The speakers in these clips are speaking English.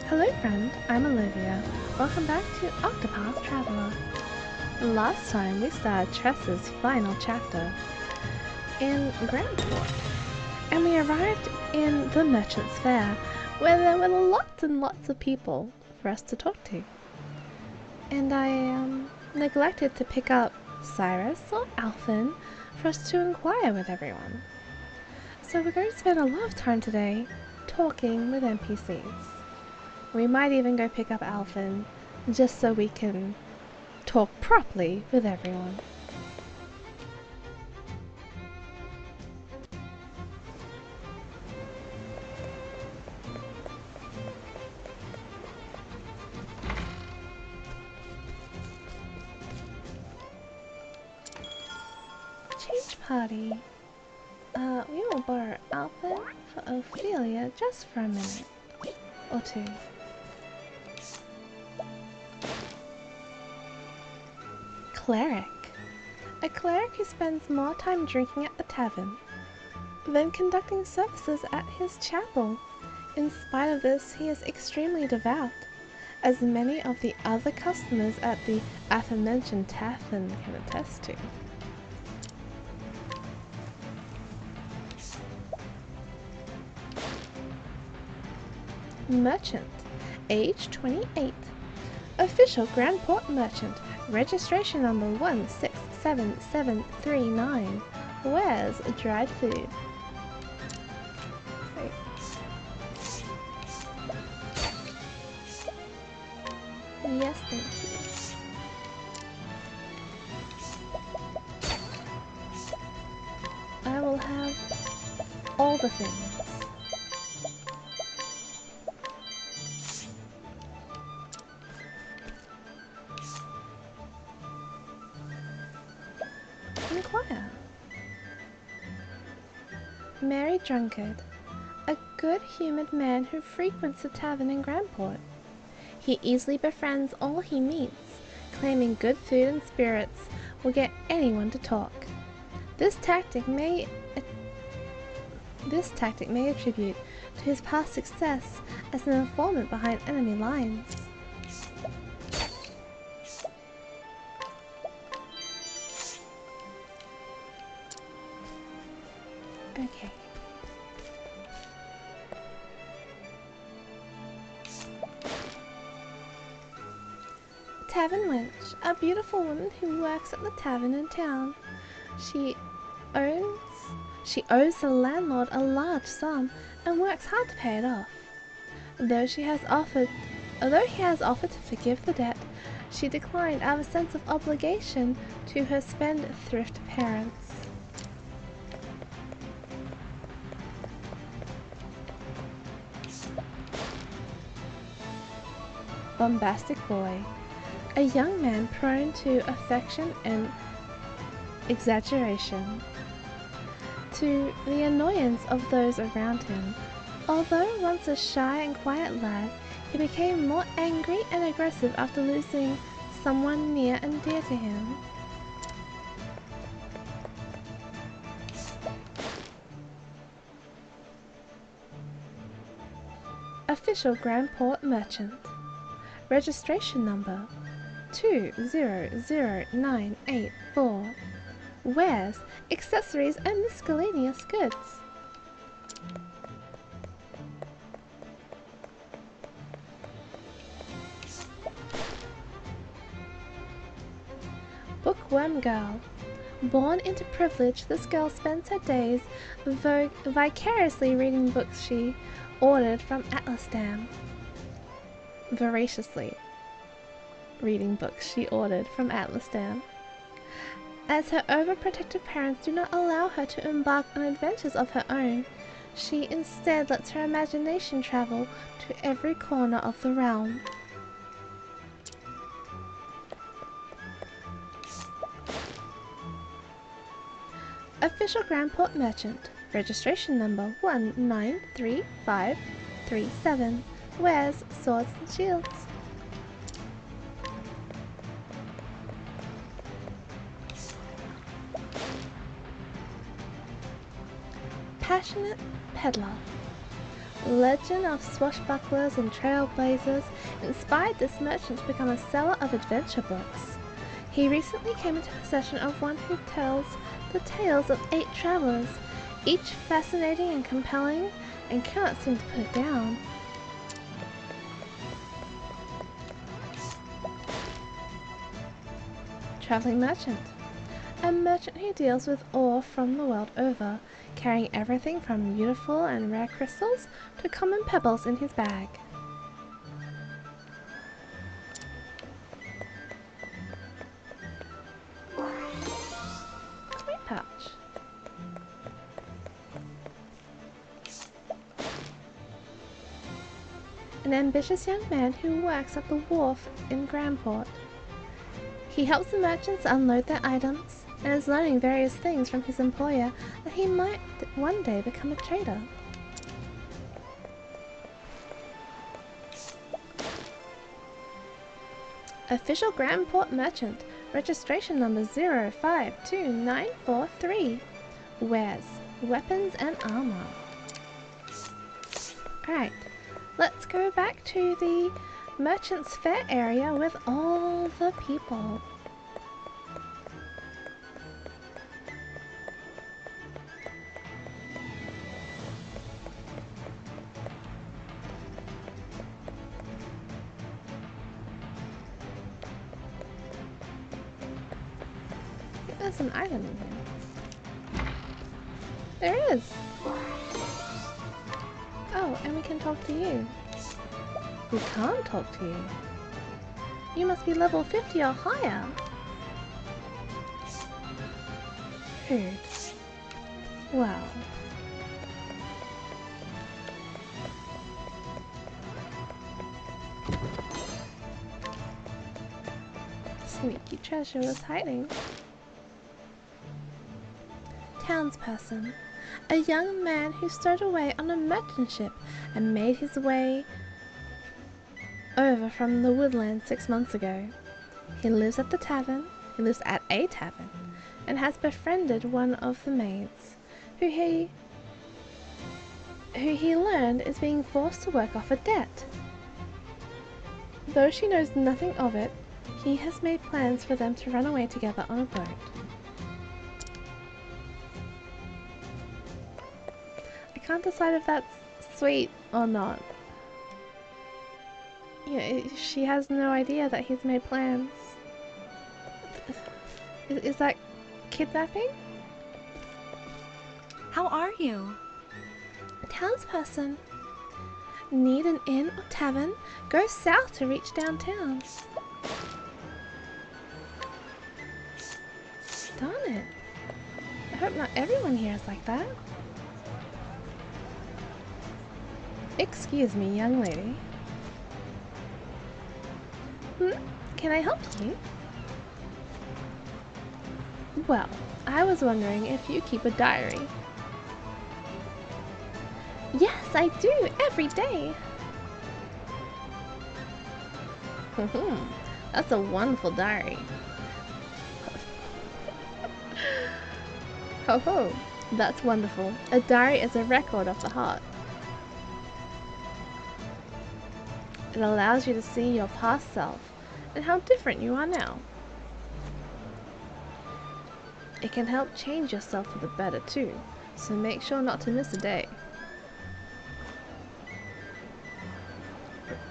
Hello friend, I'm Olivia. Welcome back to Octopath Traveler. Last time we started Tress's final chapter in Grandport, and we arrived in the Merchant's Fair, where there were lots and lots of people for us to talk to. And I neglected to pick up Cyrus or Alphen for us to inquire with everyone. So we're going to spend a lot of time today talking with NPCs. We might even go pick up Alphen just so we can talk properly with everyone. Change party. We will borrow Alphen for Ophelia just for a minute or two. Cleric. A cleric who spends more time drinking at the tavern than conducting services at his chapel. In spite of this, he is extremely devout, as many of the other customers at the aforementioned tavern can attest to. Merchant. Age 28. Official Grandport Merchant. Registration number 167739. Wears dried food. Wait. Yes, thank you. I will have all the things. Inquire. Merry Drunkard. A good-humoured man who frequents the tavern in Grandport. He easily befriends all he meets, claiming good food and spirits will get anyone to talk. This tactic may attribute to his past success as an informant behind enemy lines. Okay. Tavern Winch, a beautiful woman who works at the tavern in town. She owes the landlord a large sum and works hard to pay it off. Though he has offered to forgive the debt, she declined out of a sense of obligation to her spendthrift parents. Bombastic Boy. A young man prone to affection and exaggeration, to the annoyance of those around him. Although once a shy and quiet lad, he became more angry and aggressive after losing someone near and dear to him. Official Grandport Merchant. Registration number 200984. Wares, accessories, and miscellaneous goods. Bookworm Girl. Born into privilege, this girl spends her days vicariously reading books she ordered from Atlasdam. Voraciously reading books she ordered from Atlasdam. As her overprotective parents do not allow her to embark on adventures of her own, she instead lets her imagination travel to every corner of the realm. Official Grandport Merchant. Registration number 193537. Wears swords and shields. Passionate Peddler. legend of swashbucklers and trailblazers inspired this merchant to become a seller of adventure books. He recently came into possession of one who tells the tales of 8 travelers, each fascinating and compelling, and cannot seem to put it down. Traveling merchant. A merchant who deals with ore from the world over, carrying everything from beautiful and rare crystals to common pebbles in his bag. Coin pouch. An ambitious young man who works at the wharf in Grandport. He helps the merchants unload their items and is learning various things from his employer that he might one day become a trader. Official Grandport Merchant, registration number 052943. Wears weapons and armor. Alright, let's go back to the Merchant's Fair area with all the people. There's an item in here. There is! Oh, and we can talk to you. We can't talk to you. You must be level 50 or higher. Rude. Well. Sneaky treasure was hiding. Townsperson. A young man who stowed away on a merchant ship and made his way over from the woodland 6 months ago. He lives at a tavern, and has befriended one of the maids, who he learned is being forced to work off a debt. Though she knows nothing of it, he has made plans for them to run away together on a boat. I can't decide if that's sweet or not. You know, she has no idea that he's made plans. Is that kidnapping? How are you? Townsperson. Need an inn or tavern? Go south to reach downtown. Darn it. I hope not everyone here is like that. Excuse me, young lady. Can I help you? Well, I was wondering if you keep a diary. Yes, I do, every day. That's a wonderful diary. Ho ho, that's wonderful. A diary is a record of the heart. It allows you to see your past self and how different you are now. It can help change yourself for the better too, so make sure not to miss a day.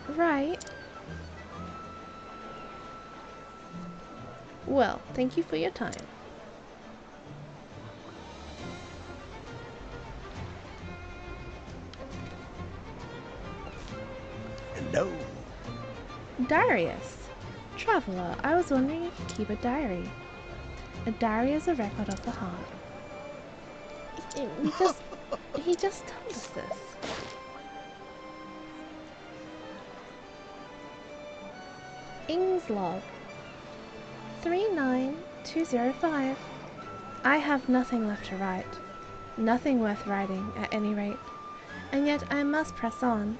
Right. Well, thank you for your time. Hello. Darius. Traveler, I was wondering if you keep a diary. A diary is a record of the heart. He just told us this. Ing's log. 39205. I have nothing left to write. Nothing worth writing, at any rate. And yet I must press on,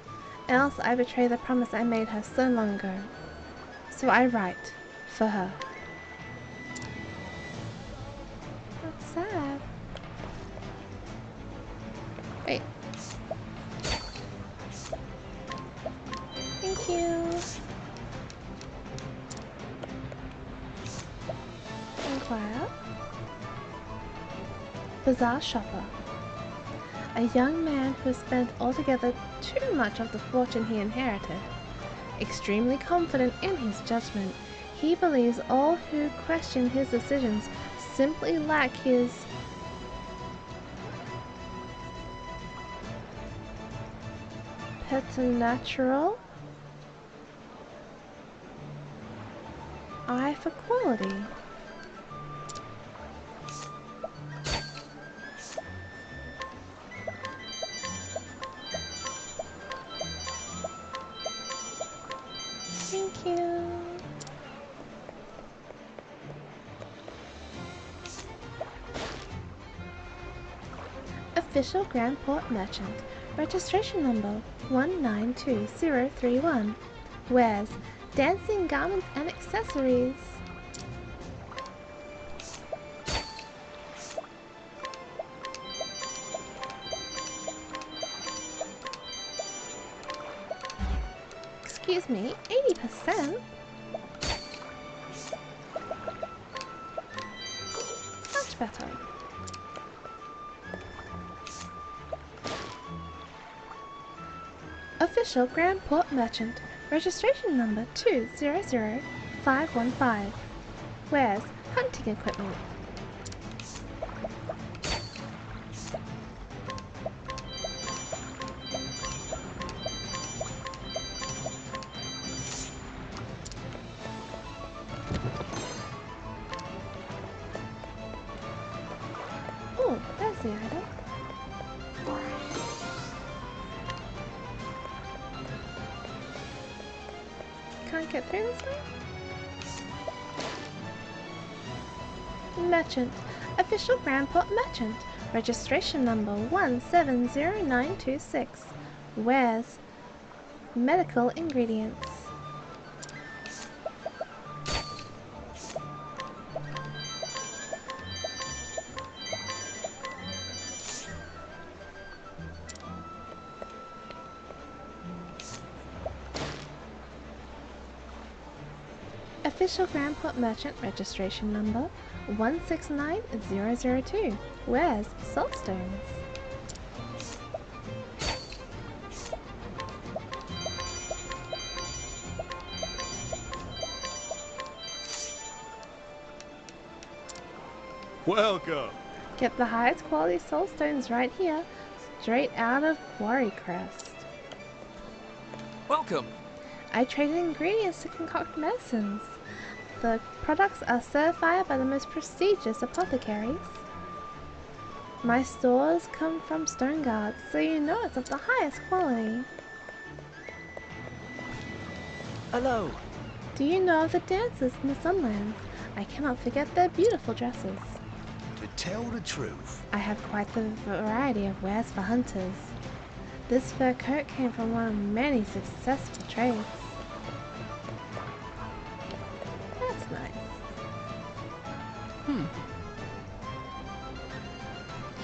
else I betray the promise I made her so long ago. So I write, for her. That's sad. Wait. Bazaar shopper. A young man who spent altogether too much of the fortune he inherited. Extremely confident in his judgment, he believes all who question his decisions simply lack his preternatural eye for quality. Thank you. Official Grand Port Merchant. Registration number 192031. Wears dancing garments and accessories. Excuse me, 80%? Much better. Official Grand Port Merchant. Registration number 200515. Wears hunting equipment. Oh, there's the item. Can't get through this way? Merchant. Official Grand Port Merchant. Registration number 170926. Wears medical ingredients. Official Grand Port Merchant. Registration number 169002. Wears saltstones. Welcome. Get the highest quality soulstones right here, straight out of Quarry Crest. Welcome. I traded ingredients to concoct medicines. The products are certified by the most prestigious apothecaries. My stores come from stone guards, so you know it's of the highest quality. Hello. Do you know of the dancers in the Sunlands? I cannot forget their beautiful dresses. To tell the truth, I have quite the variety of wares for hunters. This fur coat came from one of many successful trades. That's nice.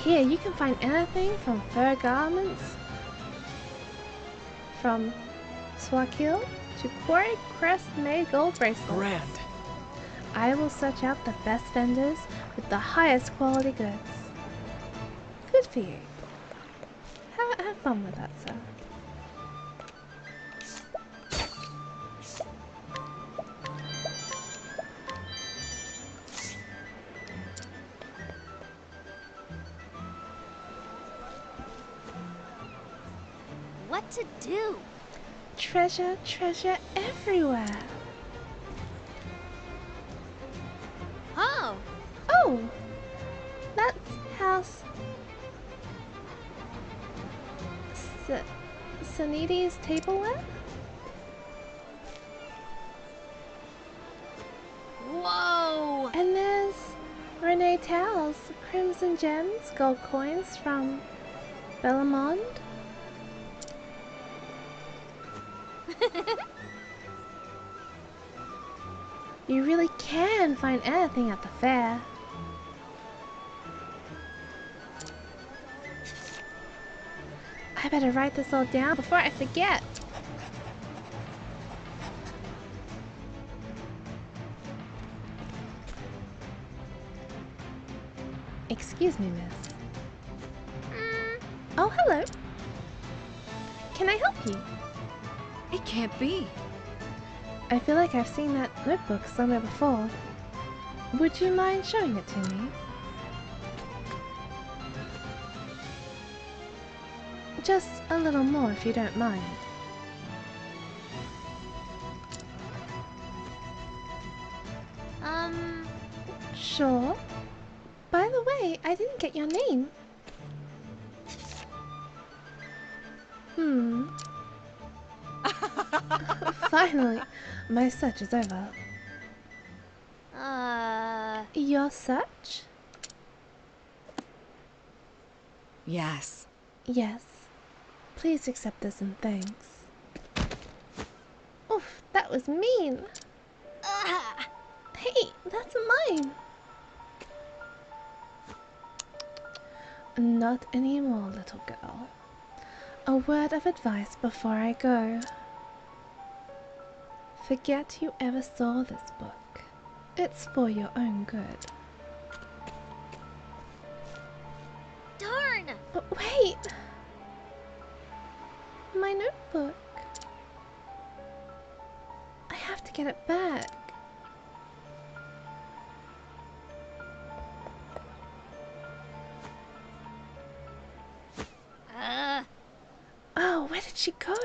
Here you can find anything from fur garments from Swakil to Quarry Crest made gold bracelets. grand. I will search out the best vendors with the highest quality goods. Good for you. Have fun with that, sir. What to do? Treasure, treasure everywhere. Oh, Oh, that's House Sanity's tableware? whoa! And there's Renee Towels, crimson gems, gold coins from Bellamond. You really can find anything at the fair. I better write this all down before I forget. Excuse me, miss. Oh, hello. Can I help you? It can't be. I feel like I've seen that notebook somewhere before. Would you mind showing it to me? Just a little more if you don't mind. Sure. By the way, I didn't get your name. Finally, my search is over. Your search? Yes. Yes. Please accept this and thanks. Oof, that was mean. Hey, that's mine. Not anymore, little girl. A word of advice before I go. Forget you ever saw this book. It's for your own good. Darn! But wait! My notebook. I have to get it back. Oh, where did she go?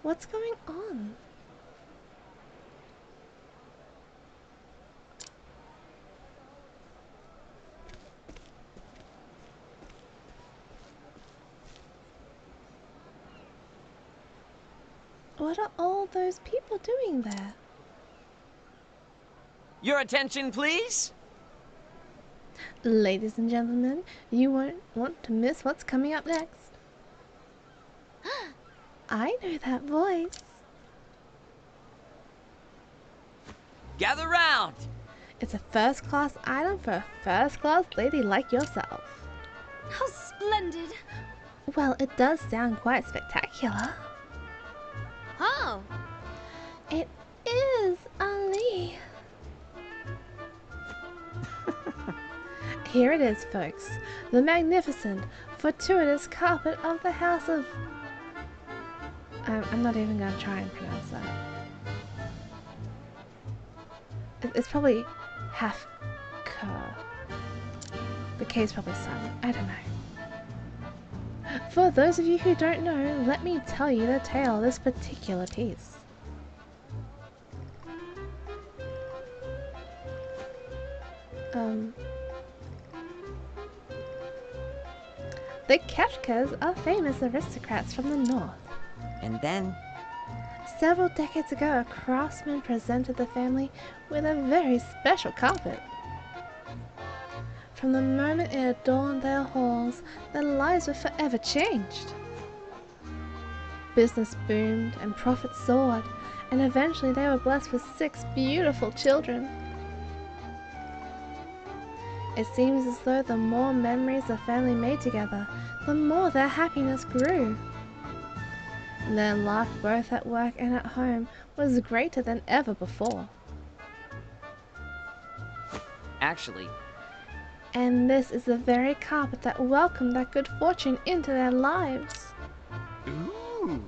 What's going on? What are all those people doing there? Your attention, please? Ladies and gentlemen, you won't want to miss what's coming up next. I know that voice. Gather round! It's a first-class item for a first-class lady like yourself. How splendid! Well, it does sound quite spectacular. Oh, It is Ali. Here it is, folks. The magnificent, fortuitous carpet of the house of... I'm not even going to try and pronounce that. It's probably half K. The K is probably silent. I don't know. For those of you who don't know, let me tell you the tale of this particular piece. The Kefkas are famous aristocrats from the north. And then... Several decades ago, a craftsman presented the family with a very special carpet. From the moment it adorned their halls, their lives were forever changed. Business boomed and profits soared, and eventually they were blessed with 6 beautiful children. It seems as though the more memories the family made together, the more their happiness grew. Their luck both at work and at home was greater than ever before. Actually, And this is the very carpet that welcomed that good fortune into their lives. Ooh.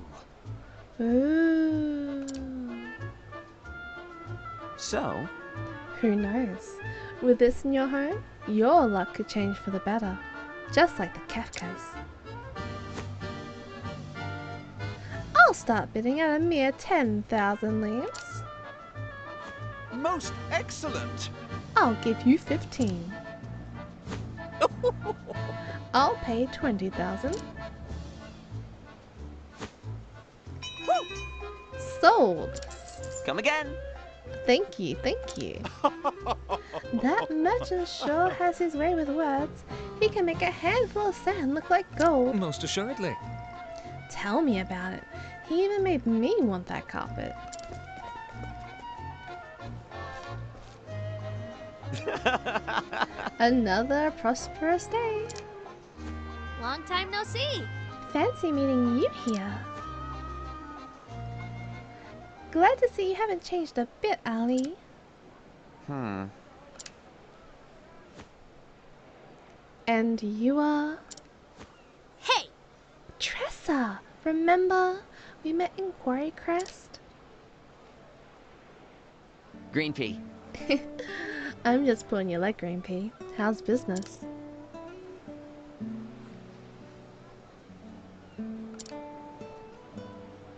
Ooh. so... Who knows? With this in your home, your luck could change for the better, just like the Kafkas. I'll start bidding at a mere 10,000 leaves. Most excellent. I'll give you 15. I'll pay 20,000. Sold. Come again! Thank you, thank you. That merchant sure has his way with words. He can make a handful of sand look like gold. Most assuredly. Tell me about it. He even made me want that carpet. Another prosperous day. long time no see. Fancy meeting you here. Glad to see you haven't changed a bit, Ali. And you are? Hey! Tressa! Remember? We met in Quarry Crest? Green pea. I'm just pulling your leg, Green Pea. How's business?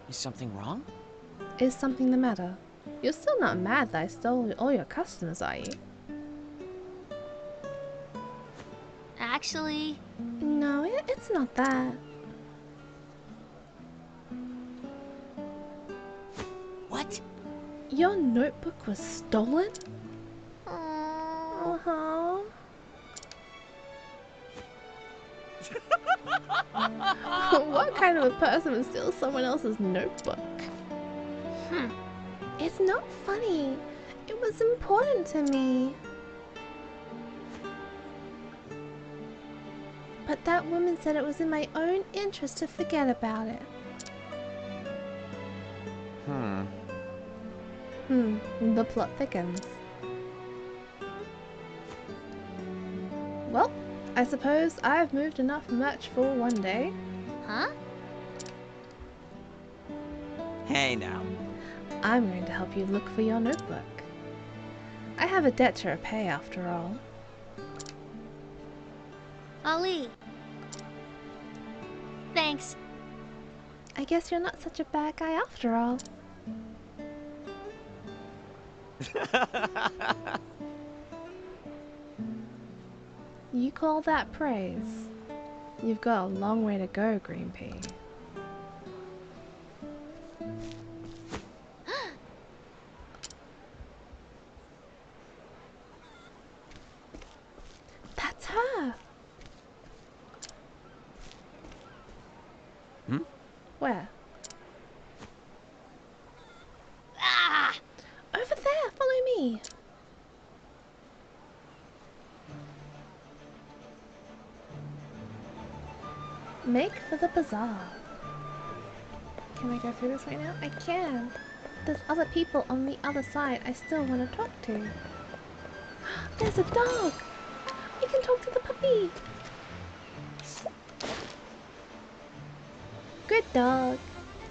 Is something wrong? Is something the matter? You're still not mad that I stole all your customers, are you? Actually, No, it's not that. What? Your notebook was stolen? oh, Uh-huh. What kind of a person would steal someone else's notebook? It's not funny. It was important to me. But that woman said it was in my own interest to forget about it. The plot thickens. Well, I suppose I've moved enough merch for one day. huh? Hey now. I'm going to help you look for your notebook. I have a debt to repay after all. Ali. Thanks. I guess you're not such a bad guy after all. You call that praise? You've got a long way to go, Green Pea. That's her! Where? Ah! Over there! Follow me! Make for the bazaar. Can I go through this right now? I can! There's other people on the other side I still want to talk to. There's a dog! We can talk to the puppy! Good dog.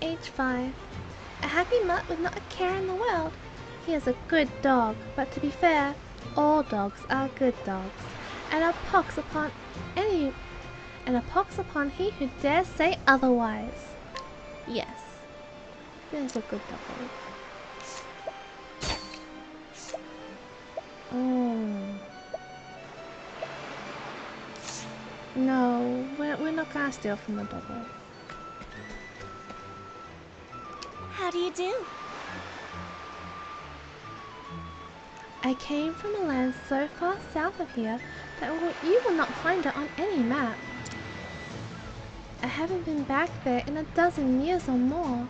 Age 5. A happy mutt with not a care in the world. He is a good dog, but to be fair, all dogs are good dogs. And a pox upon he who dares say otherwise. Yes. There's a good dog. No, we're not gonna steal from the doggo. How do you do? I came from a land so far south of here that you will not find it on any map. I haven't been back there in a dozen years or more.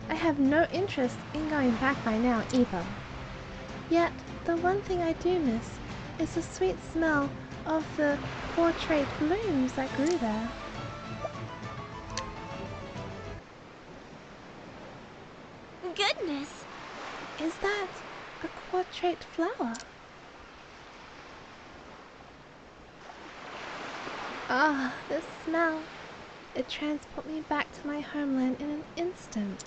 I have no interest in going back by now either. Yet, the one thing I do miss is the sweet smell of the portrait blooms that grew there. Goodness! Is that a portrait flower? Ah, this smell. It transports me back to my homeland in an instant.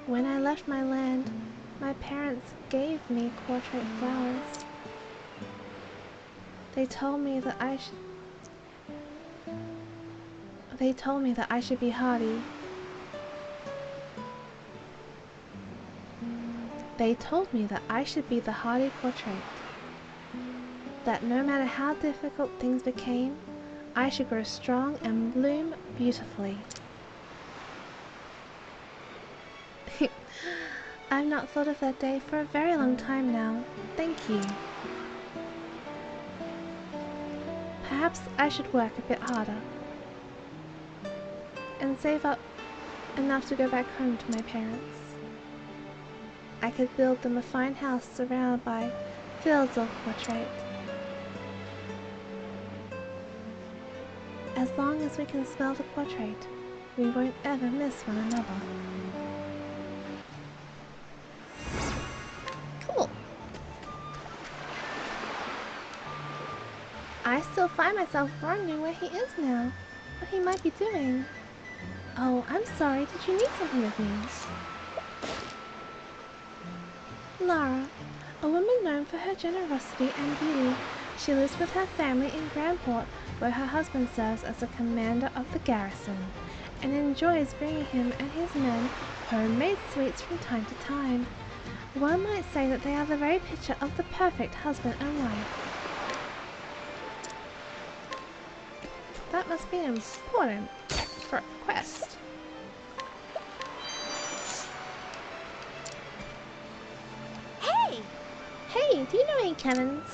When I left my land, my parents gave me portrait flowers. They told me that I should be hardy. They told me that I should be the hardy portrait. That no matter how difficult things became, I should grow strong and bloom beautifully. I've not thought of that day for a very long time now. Thank you. Perhaps I should work a bit harder and save up enough to go back home to my parents. I could build them a fine house surrounded by fields of portrait. As long as we can smell the portrait, we won't ever miss one another. Cool. I still find myself wondering where he is now. What he might be doing. Oh, I'm sorry. Did you need something with me? Lara, a woman known for her generosity and beauty. She lives with her family in Grandport, where her husband serves as the commander of the garrison, and enjoys bringing him and his men homemade sweets from time to time. One might say that they are the very picture of the perfect husband and wife. That must be important for a quest. Hey! Hey, do you know any Kevins?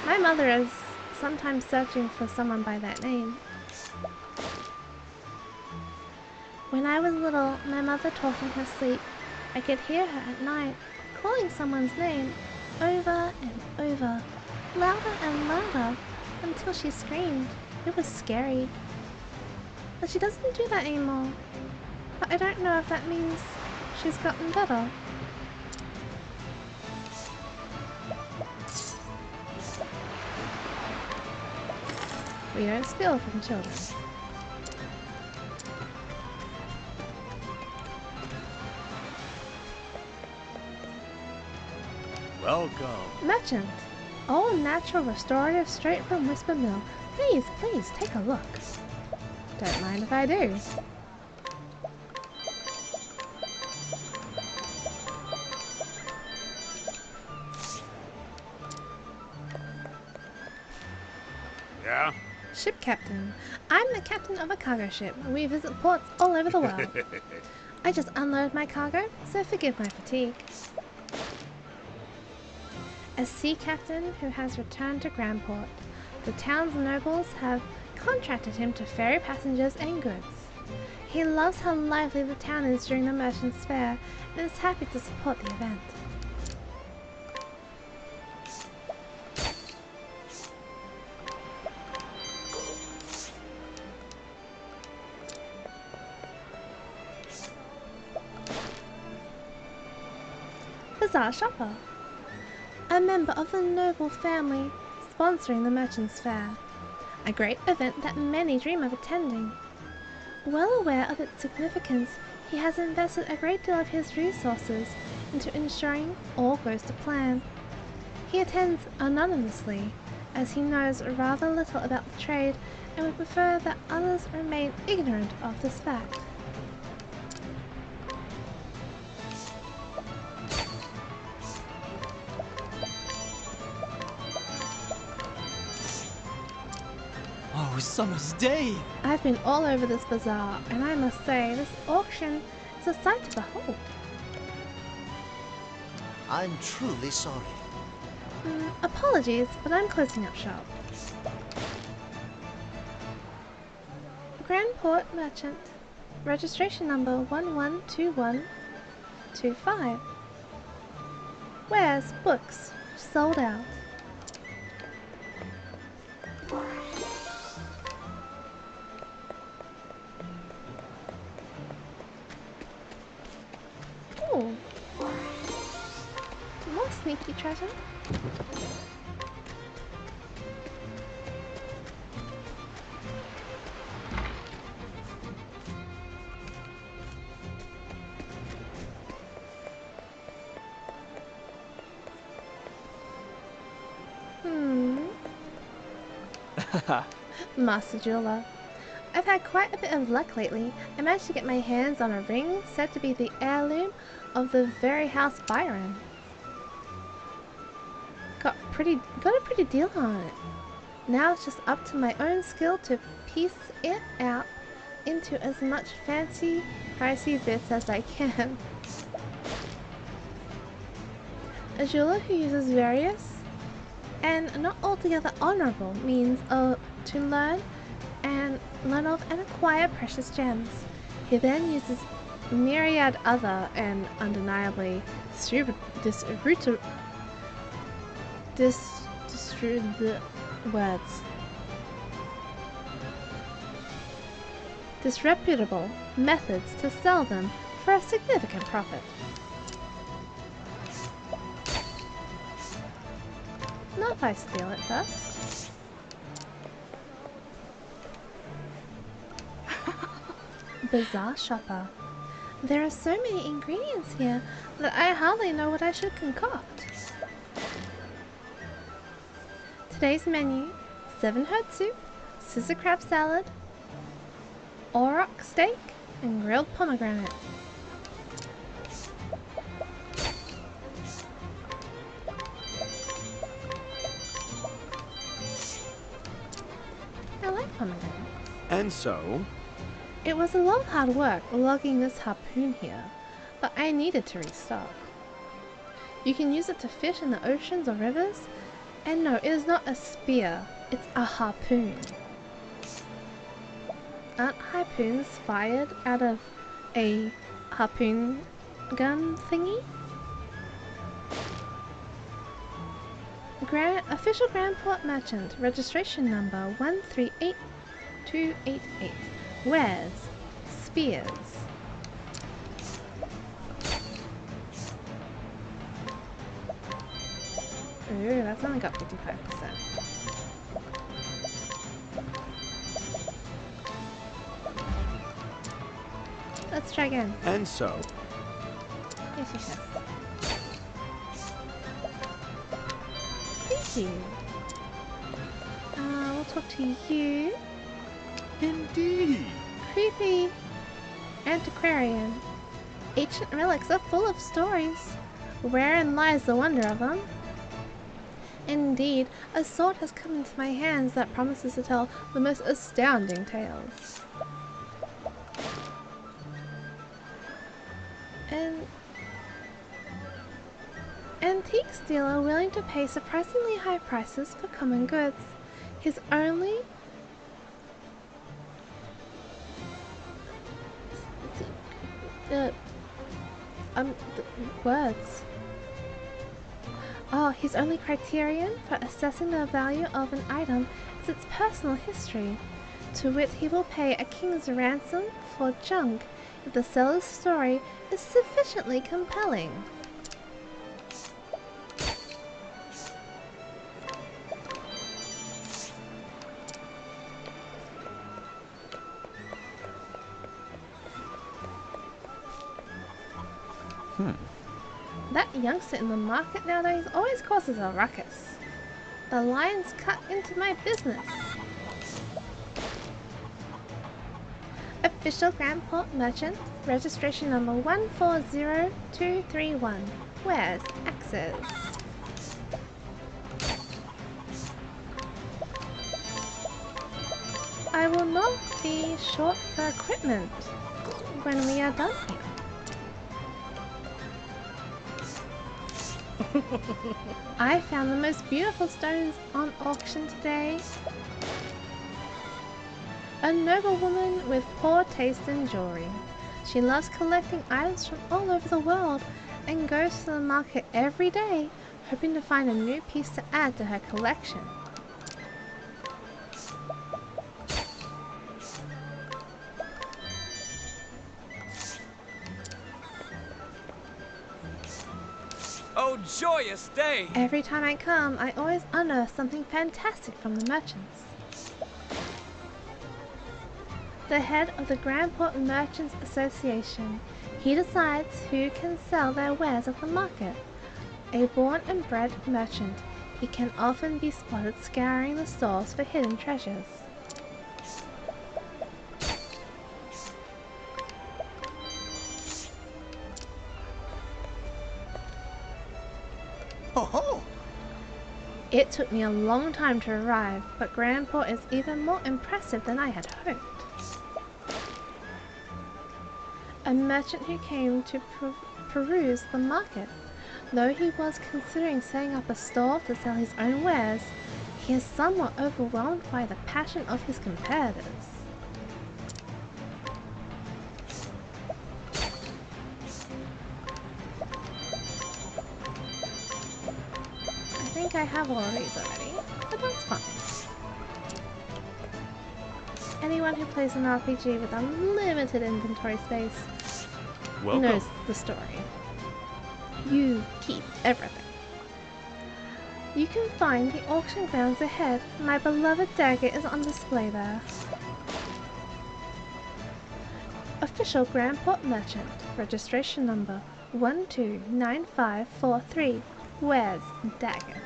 My mother is sometimes searching for someone by that name. When I was little, my mother talked in her sleep. I could hear her at night, calling someone's name over and over, louder and louder, until she screamed. It was scary. But she doesn't do that anymore. But I don't know if that means she's gotten better. We don't steal from children. Welcome. Merchant. All natural restorative straight from Whisper Mill. Please, please, take a look. Don't mind if I do. Yeah? Ship captain. I'm the captain of a cargo ship. We visit ports all over the world. I just unload my cargo, so forgive my fatigue. A sea captain who has returned to Grandport. The town's nobles have contracted him to ferry passengers and goods. He loves how lively the town is during the Merchant's Fair and is happy to support the event. Bazaar shopper. A member of the noble family sponsoring the Merchant's Fair. A great event that many dream of attending. Well aware of its significance, he has invested a great deal of his resources into ensuring all goes to plan. He attends anonymously, as he knows rather little about the trade and would prefer that others remain ignorant of this fact. Oh, summer's day! I've been all over this bazaar, and I must say, this auction is a sight to behold. I'm truly sorry. Apologies, but I'm closing up shop. Grandport Merchant. Registration number 112125. Wares, books, sold out. Ooh. More sneaky treasure. Master Jeweler. I've had quite a bit of luck lately. I managed to get my hands on a ring said to be the heirloom of the very house Byron. Got a pretty deal on it. Now it's just up to my own skill to piece it out into as much fancy, pricey bits as I can. A jeweler who uses various and not altogether honorable means to learn of and acquire precious gems. He then uses myriad other and undeniably disreputable methods to sell them for a significant profit. Not if I steal it first. bizarre shopper. There are so many ingredients here that I hardly know what I should concoct. Today's menu: 7-heard soup, scissor crab salad, auroch steak, and grilled pomegranate. I like pomegranates. And so? It was a lot of hard work logging this harpoon here, but I needed to restock. You can use it to fish in the oceans or rivers, and no, it is not a spear, it's a harpoon. Aren't harpoons fired out of a harpoon gun thingy? Official Grandport Merchant, registration number 138288. Wares spears. Ooh, that's only got 55%. Let's try again. And so? Yes, yes, yes. Thank you. We'll talk to you. Indeed. Creepy antiquarian. Ancient relics are full of stories. Wherein lies the wonder of them? Indeed, a sword has come into my hands that promises to tell the most astounding tales. An antiques dealer willing to pay surprisingly high prices for common goods. His only words. Oh, his only criterion for assessing the value of an item is its personal history, to wit he will pay a king's ransom for junk if the seller's story is sufficiently compelling. That youngster in the market nowadays always causes a ruckus. The lion's cut into my business. Official Grandport Merchant, registration number 140231. Where's axes? I will not be short for equipment when we are done here. I found the most beautiful stones on auction today. A noblewoman with poor taste in jewelry. She loves collecting items from all over the world and goes to the market every day, hoping to find a new piece to add to her collection. Oh, joyous day! Every time I come, I always unearth something fantastic from the merchants. The head of the Grandport Merchants Association. He decides who can sell their wares at the market. A born and bred merchant, he can often be spotted scouring the stalls for hidden treasures. Ho ho! It took me a long time to arrive, but Grandport is even more impressive than I had hoped. A merchant who came to peruse the market. Though he was considering setting up a stall to sell his own wares, he is somewhat overwhelmed by the passion of his competitors. I think I have all of these already, but that's fine. Anyone who plays an RPG with unlimited inventory space Welcome. knows the story. You keep everything. You can find the auction grounds ahead. My beloved dagger is on display there. A official Grandport merchant. Registration number 129543. Wears daggers.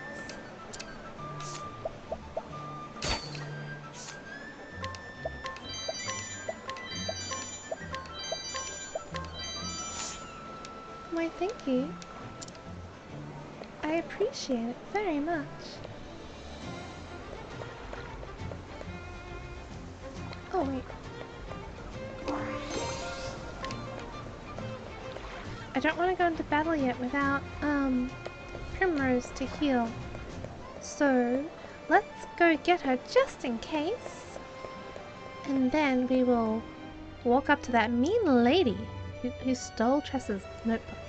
Why, thank you. I appreciate it very much. Oh, wait. I don't want to go into battle yet without, Primrose to heal. So, let's go get her just in case. And then we will walk up to that mean lady who stole Tress's notebook.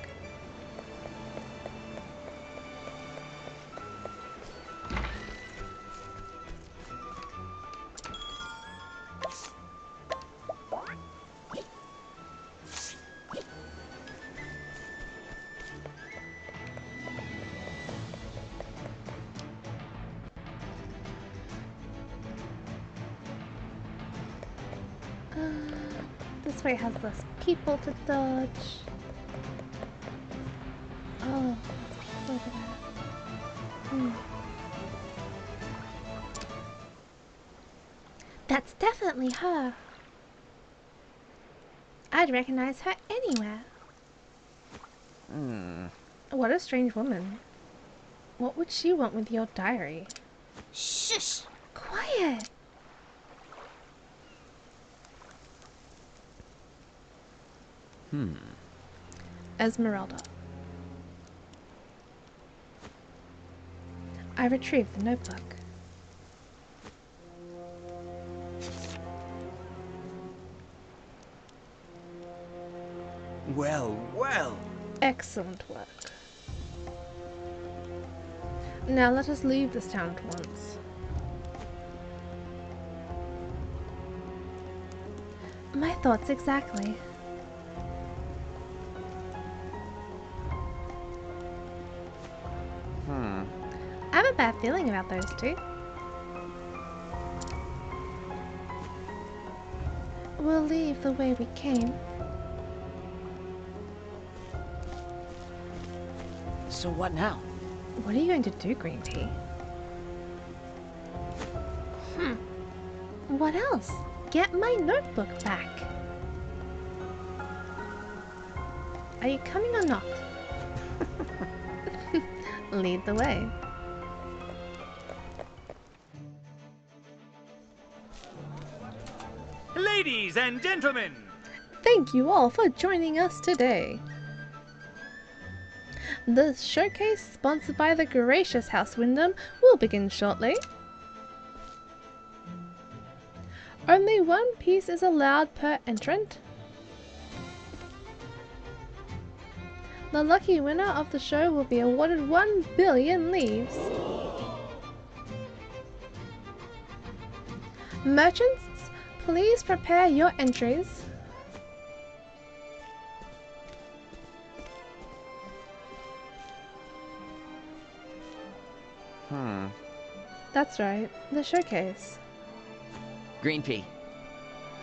This way has less people to dodge. Oh, look at that. That's definitely her. I'd recognize her anywhere. What a strange woman. What would she want with your diary? Shush! Quiet! Esmeralda. I retrieved the notebook. Well, well. Excellent work. Now let us leave this town at once. My thoughts exactly. I have a bad feeling about those two. We'll leave the way we came. So what now? What are you going to do, Green Pea? What else? Get my notebook back. Are you coming or not? Lead the way. Ladies and gentlemen, Thank you all for joining us today. The showcase, sponsored by the gracious House Wyndham, will begin shortly. Only one piece is allowed per entrant. The lucky winner of the show will be awarded 1 billion leaves. Merchants, please prepare your entries. That's right, the showcase. Green pea.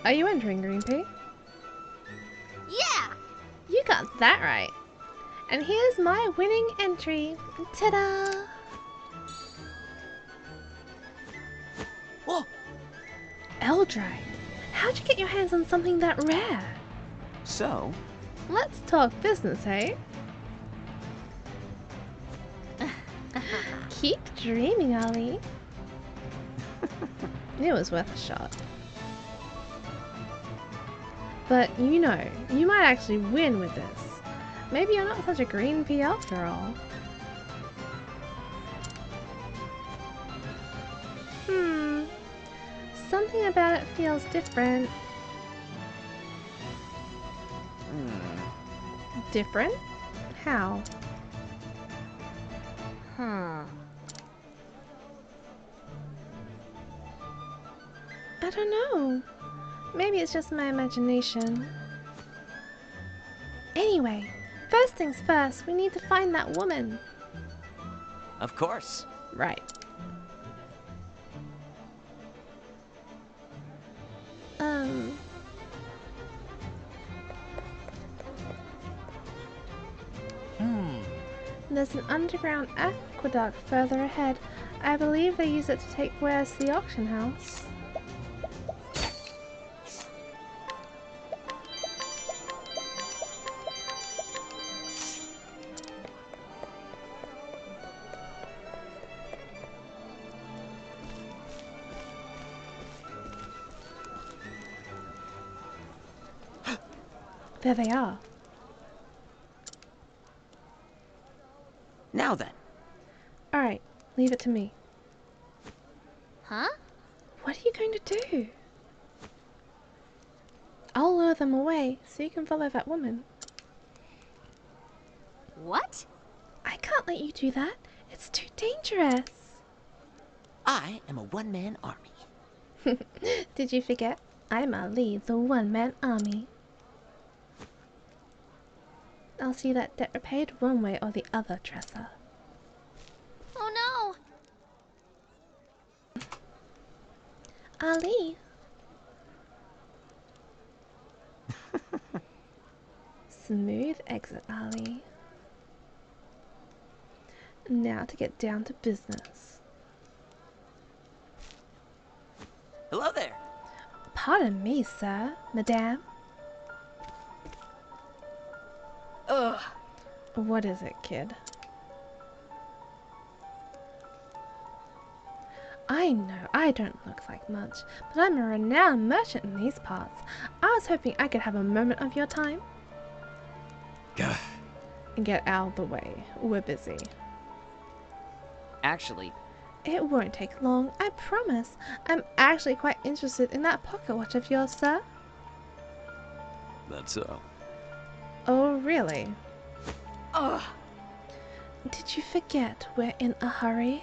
Are you entering, Green Pea? Yeah! You got that right. And here's my winning entry. Ta-da! Whoa! Eldrite, how'd you get your hands on something that rare? So, Let's talk business, hey? Keep dreaming, Ali. It was worth a shot. But you know, you might actually win with this. Maybe you're not such a green pea after all. Something about it feels different. Different? How? I don't know. Maybe it's just my imagination. Anyway, first things first, we need to find that woman. Of course. Right. there's an underground aqueduct further ahead. I believe they use it to take wares to the auction house. There they are. Now then. Alright, leave it to me. Huh? What are you going to do? I'll lure them away so you can follow that woman. What? I can't let you do that. It's too dangerous. I am a one-man army. Did you forget? I'm a lead the one-man army. I'll see that debt repaid one way or the other, Tressa. Oh no! Ali! Smooth exit, Ali. Now to get down to business. Hello there. Pardon me, sir, madame. Ugh. What is it, kid? I know I don't look like much, but I'm a renowned merchant in these parts. I was hoping I could have a moment of your time. Gah. Get out of the way. We're busy. Actually, It won't take long, I promise. I'm actually quite interested in that pocket watch of yours, sir. That's so. Oh, really? ugh. Did you forget we're in a hurry?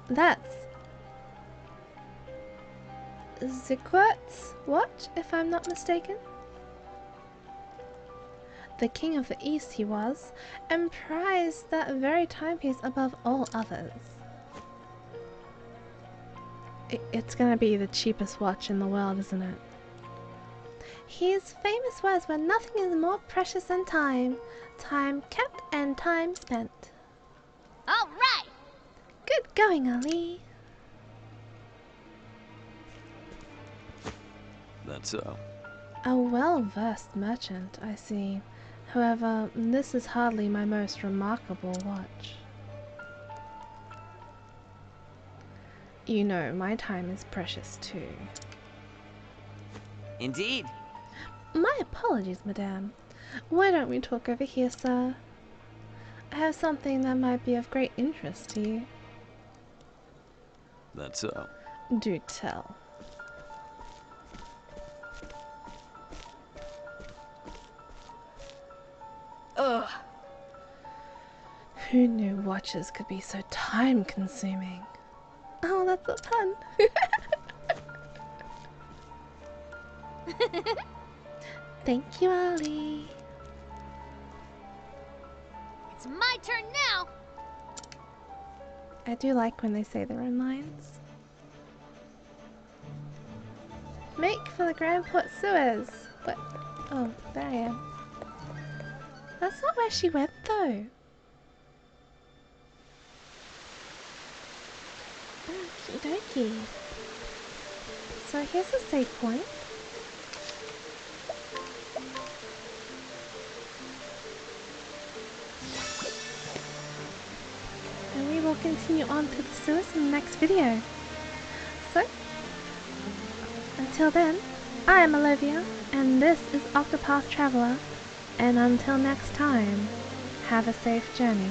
That's Ziquat's watch, if I'm not mistaken. The king of the East he was, and prized that very timepiece above all others. It's gonna be the cheapest watch in the world, isn't it? His famous words were nothing is more precious than time. Time kept and time spent. All right! Good going, Ali. That's so. A well-versed merchant, I see. However, this is hardly my most remarkable watch. You know, my time is precious too. Indeed. My apologies, madame. Why don't we talk over here, sir? I have something that might be of great interest to you. That's so. Do tell. Ugh. Who knew watches could be so time-consuming? Oh, that's a pun. Thank you, Ali. It's my turn now! I do like when they say their own lines. Make for the Grand Port Suez. What? Oh, there I am. That's not where she went, though. Okie dokie. So here's a save point. And we will continue on to the sewers in the next video. So, until then, I am Olivia, and this is Octopath Traveler, and until next time, have a safe journey.